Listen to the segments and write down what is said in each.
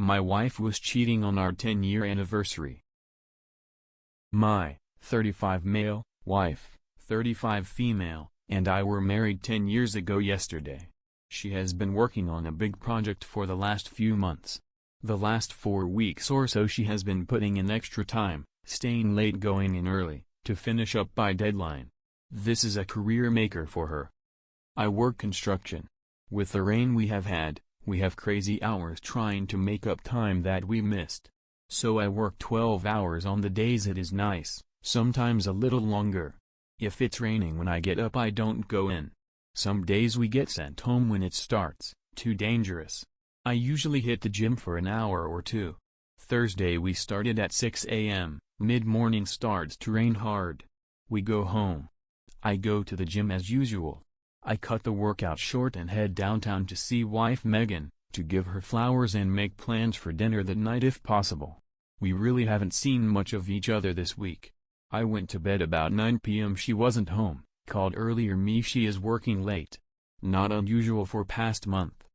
My wife was cheating on our 10-year anniversary. My 35 male wife, 35 female, and I were married 10 years ago yesterday. She has been working on a big project for the last few months. The last 4 weeks or so she has been putting in extra time, staying late going in early, to finish up by deadline. This is a career maker for her. I work construction. With the rain we have had, we have crazy hours trying to make up time that we missed. So I work 12 hours on the days it is nice, sometimes a little longer. If it's raining when I get up I don't go in. Some days we get sent home when it starts, too dangerous. I usually hit the gym for an hour or two. Thursday we started at 6 a.m., mid-morning starts to rain hard. We go home. I go to the gym as usual. I cut the workout short and head downtown to see wife Megan, to give her flowers and make plans for dinner that night if possible. We really haven't seen much of each other this week. I went to bed about 9 p.m. She wasn't home, called earlier she is working late. Not unusual for past month.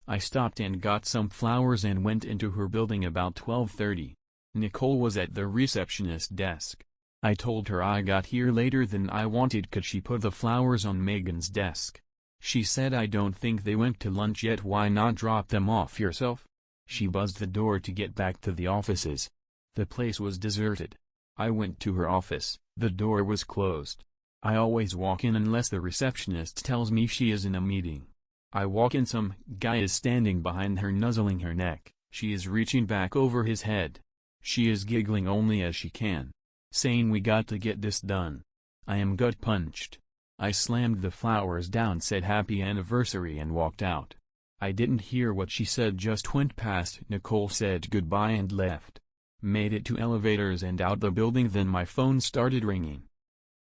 I stopped and got some flowers and went into her building about 12:30. Nicole was at the receptionist desk. I told her I got here later than I wanted. Could she put the flowers on Megan's desk? She said I don't think they went to lunch yet. Why not drop them off yourself? She buzzed the door to get back to the offices. The place was deserted. I went to her office, the door was closed. I always walk in unless the receptionist tells me she is in a meeting. I walk in, some guy is standing behind her nuzzling her neck, she is reaching back over his head. She is giggling only as she can, saying we got to get this done. I am gut punched. I slammed the flowers down, said happy anniversary and walked out. I didn't hear what she said, just went past Nicole, said goodbye and left. Made it to elevators and out the building, then my phone started ringing.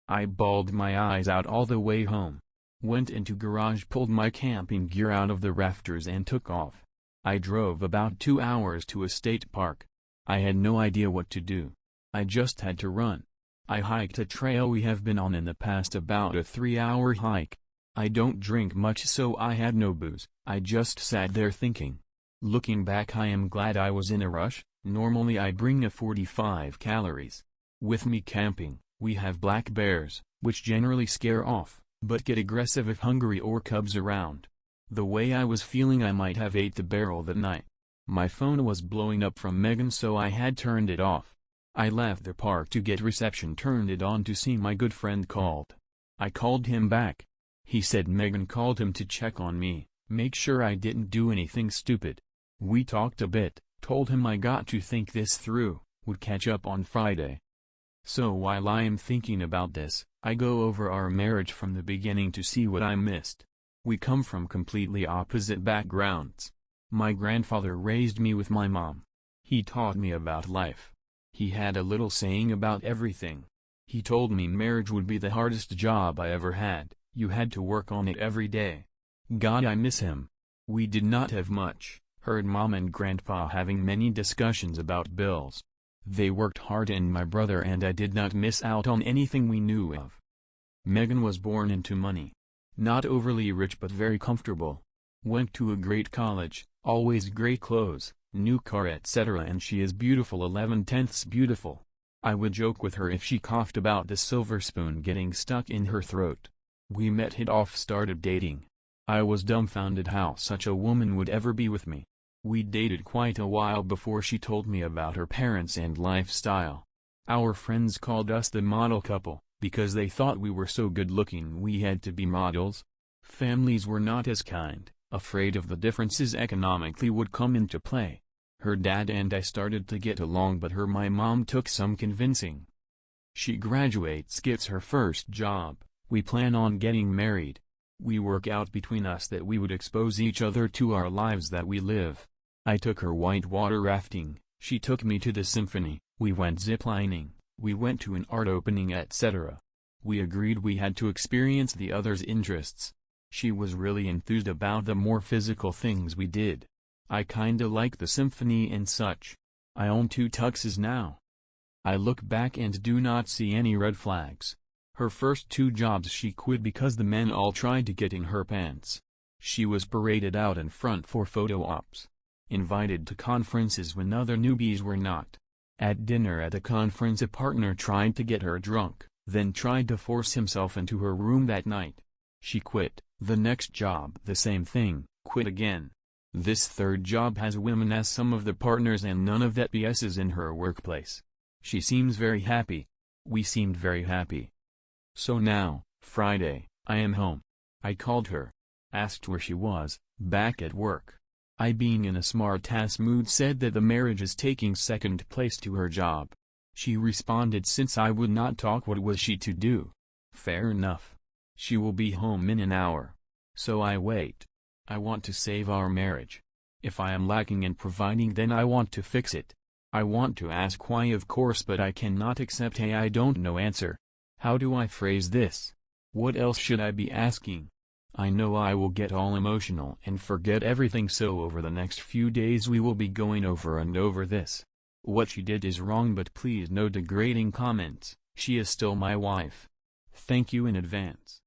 I bawled my eyes out all the way home. Went into garage, pulled my camping gear out of the rafters and took off. I drove about 2 hours to a state park. I had no idea what to do. I just had to run. I hiked a trail we have been on in the past, about a 3-hour hike. I don't drink much, so I had no booze. I just sat there thinking. Looking back, I am glad I was in a rush. Normally I bring a 45 calories. With me camping, we have black bears, which generally scare off, but get aggressive if hungry or cubs around. The way I was feeling, I might have ate the barrel that night. My phone was blowing up from Megan, so I had turned it off. I left the park to get reception, turned it on to see my good friend called. I called him back. He said Megan called him to check on me, make sure I didn't do anything stupid. We talked a bit, told him I got to think this through, would catch up on Friday. So while I am thinking about this, I go over our marriage from the beginning to see what I missed. We come from completely opposite backgrounds. My grandfather raised me with my mom. He taught me about life. He had a little saying about everything. He told me marriage would be the hardest job I ever had, you had to work on it every day. God, I miss him. We did not have much, heard mom and grandpa having many discussions about bills. They worked hard, and my brother and I did not miss out on anything we knew of. Megan was born into money. Not overly rich but very comfortable. Went to a great college, always great clothes, new car, etc., and she is beautiful, 11/10ths beautiful. I would joke with her if she coughed about the silver spoon getting stuck in her throat. We met, hit off, started dating. I was dumbfounded how such a woman would ever be with me. We dated quite a while before she told me about her parents and lifestyle. Our friends called us the model couple, because they thought we were so good looking we had to be models. Families were not as kind, afraid of the differences economically would come into play. Her dad and I started to get along, but my mom took some convincing. She graduates, gets her first job, we plan on getting married. We work out between us that we would expose each other to our lives that we live. I took her whitewater rafting, she took me to the symphony, we went ziplining, we went to an art opening, etc. We agreed we had to experience the other's interests. She was really enthused about the more physical things we did. I kinda like the symphony and such. I own 2 tuxes now. I look back and do not see any red flags. Her first 2 jobs she quit because the men all tried to get in her pants. She was paraded out in front for photo ops. invited to conferences when other newbies were not. At dinner at a conference a partner tried to get her drunk, then tried to force himself into her room that night. She quit. The next job the same thing, quit again. This third job has women as some of the partners and none of that BS is in her workplace. She seems very happy. We seemed very happy. So now, Friday, I am home. I called her. Asked where she was, back at work. I, being in a smart-ass mood, said that the marriage is taking second place to her job. She responded since I would not talk what was she to do. Fair enough. She will be home in an hour. So I wait. I want to save our marriage. If I am lacking in providing, then I want to fix it. I want to ask why, of course, but I cannot accept a I don't know answer. How do I phrase this? What else should I be asking? I know I will get all emotional and forget everything, so over the next few days we will be going over and over this. What she did is wrong, but please no degrading comments. She is still my wife. Thank you in advance.